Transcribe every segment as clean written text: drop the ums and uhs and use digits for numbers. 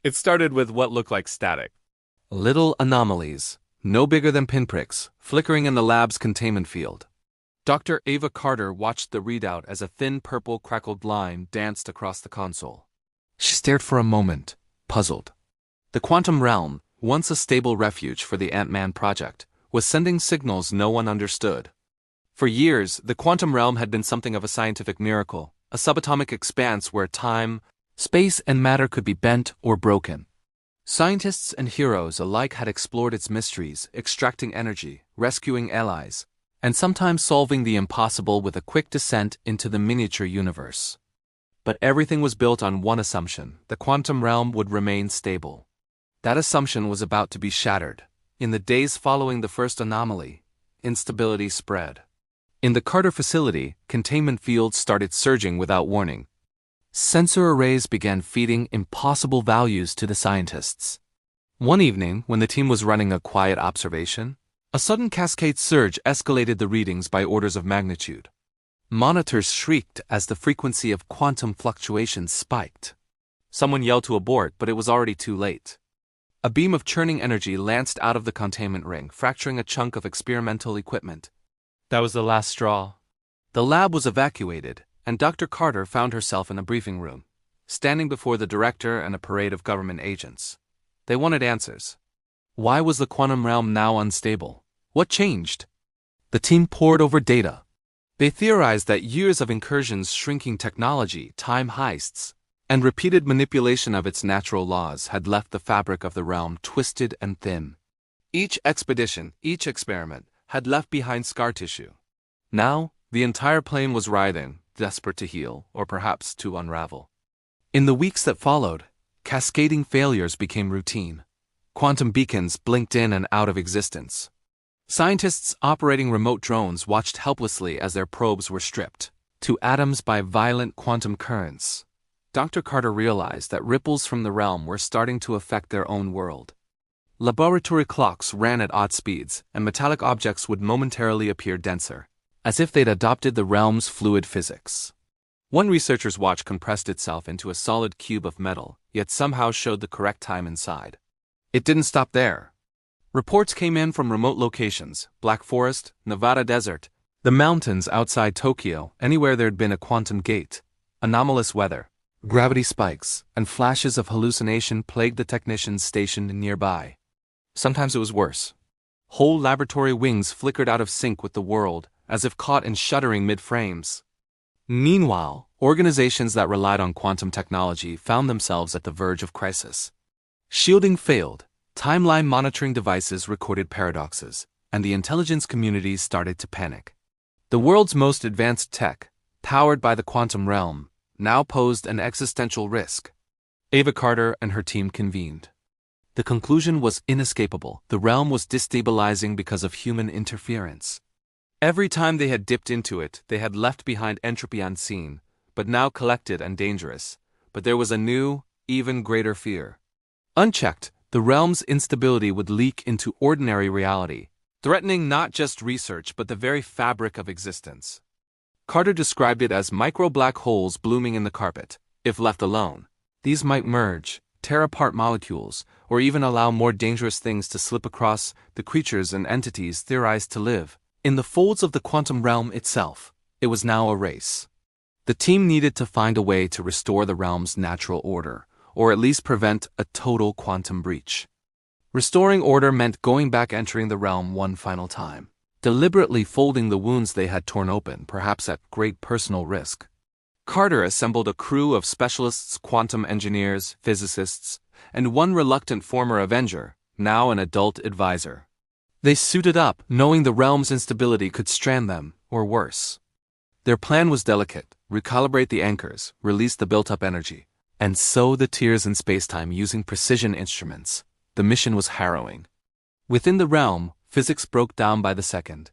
It started with what looked like static. Little anomalies, no bigger than pinpricks, flickering in the lab's containment field. Dr. Ava Carter watched the readout as a thin purple crackled line danced across the console. She stared for a moment, puzzled. The quantum realm, once a stable refuge for the Ant-Man project, was sending signals no one understood. For years, the quantum realm had been something of a scientific miracle, a subatomic expanse where time, space, and matter could be bent or broken. Scientists and heroes alike had explored its mysteries, extracting energy, rescuing allies, and sometimes solving the impossible with a quick descent into the miniature universe. But everything was built on one assumption: the quantum realm would remain stable. That assumption was about to be shattered. In the days following the first anomaly, instability spread. In the Carter facility, containment fields started surging without warning. Sensor arrays began feeding impossible values to the scientists. One evening, when the team was running a quiet observation, a sudden cascade surge escalated the readings by orders of magnitude. Monitors shrieked as the frequency of quantum fluctuations spiked. Someone yelled to abort, but it was already too late. A beam of churning energy lanced out of the containment ring, fracturing a chunk of experimental equipment. That was the last straw. The lab was evacuated, and Dr. Carter found herself in a briefing room, standing before the director and a parade of government agents. They wanted answers. Why was the quantum realm now unstable? What changed? The team pored over data. They theorized that years of incursions, shrinking technology, time heists, and repeated manipulation of its natural laws had left the fabric of the realm twisted and thin. Each expedition, each experiment, had left behind scar tissue. Now, the entire plane was writhing, desperate to heal, or perhaps to unravel. In the weeks that followed, cascading failures became routine. Quantum beacons blinked in and out of existence. Scientists operating remote drones watched helplessly as their probes were stripped to atoms by violent quantum currents. Dr. Carter realized that ripples from the realm were starting to affect their own world. Laboratory clocks ran at odd speeds, and metallic objects would momentarily appear denser, as if they'd adopted the realm's fluid physics. One researcher's watch compressed itself into a solid cube of metal, yet somehow showed the correct time inside. It didn't stop there. Reports came in from remote locations: Black Forest, Nevada Desert, the mountains outside Tokyo, anywhere there'd been a quantum gate. Anomalous weather, gravity spikes, and flashes of hallucination plagued the technicians stationed nearby. Sometimes it was worse. Whole laboratory wings flickered out of sync with the world, as if caught in shuddering mid-frames. Meanwhile, organizations that relied on quantum technology found themselves at the verge of crisis. Shielding failed, timeline monitoring devices recorded paradoxes, and the intelligence community started to panic. The world's most advanced tech, powered by the quantum realm, now posed an existential risk. Ava Carter and her team convened. The conclusion was inescapable: the realm was destabilizing because of human interference. Every time they had dipped into it, they had left behind entropy unseen, but now collected and dangerous. But there was a new, even greater fear. Unchecked, the realm's instability would leak into ordinary reality, threatening not just research but the very fabric of existence. Carter described it as micro-black holes blooming in the carpet. If left alone, these might merge, tear apart molecules, or even allow more dangerous things to slip across the creatures and entities theorized to live in the folds of the quantum realm itself. It was now a race. The team needed to find a way to restore the realm's natural order, or at least prevent a total quantum breach. Restoring order meant going back, entering the realm one final time, deliberately folding the wounds they had torn open, perhaps at great personal risk. Carter assembled a crew of specialists, quantum engineers, physicists, and one reluctant former Avenger, now an adult advisor. They suited up, knowing the realm's instability could strand them, or worse. Their plan was delicate: recalibrate the anchors, release the built-up energy, and sow the tears in spacetime using precision instruments. The mission was harrowing. Within the realm, physics broke down by the second.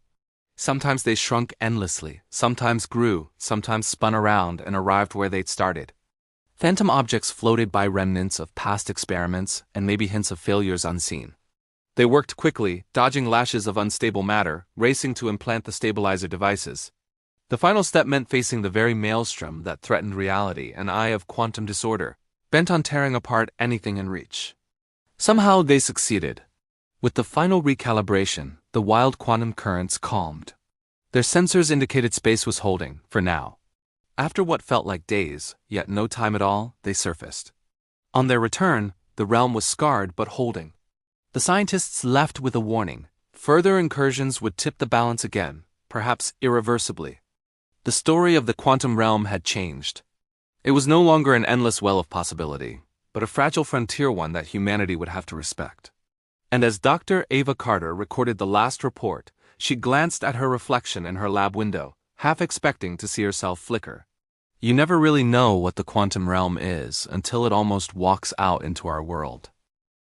Sometimes they shrunk endlessly, sometimes grew, sometimes spun around and arrived where they'd started. Phantom objects floated by, remnants of past experiments and maybe hints of failures unseen. They worked quickly, dodging lashes of unstable matter, racing to implant the stabilizer devices. The final step meant facing the very maelstrom that threatened reality, an eye of quantum disorder, bent on tearing apart anything in reach. Somehow they succeeded. With the final recalibration, the wild quantum currents calmed. Their sensors indicated space was holding, for now. After what felt like days, yet no time at all, they surfaced. On their return, the realm was scarred but holding. The scientists left with a warning. Further incursions would tip the balance again, perhaps irreversibly. The story of the quantum realm had changed. It was no longer an endless well of possibility, but a fragile frontier one that humanity would have to respect. And as Dr. Ava Carter recorded the last report, she glanced at her reflection in her lab window, half expecting to see herself flicker. You never really know what the quantum realm is until it almost walks out into our world.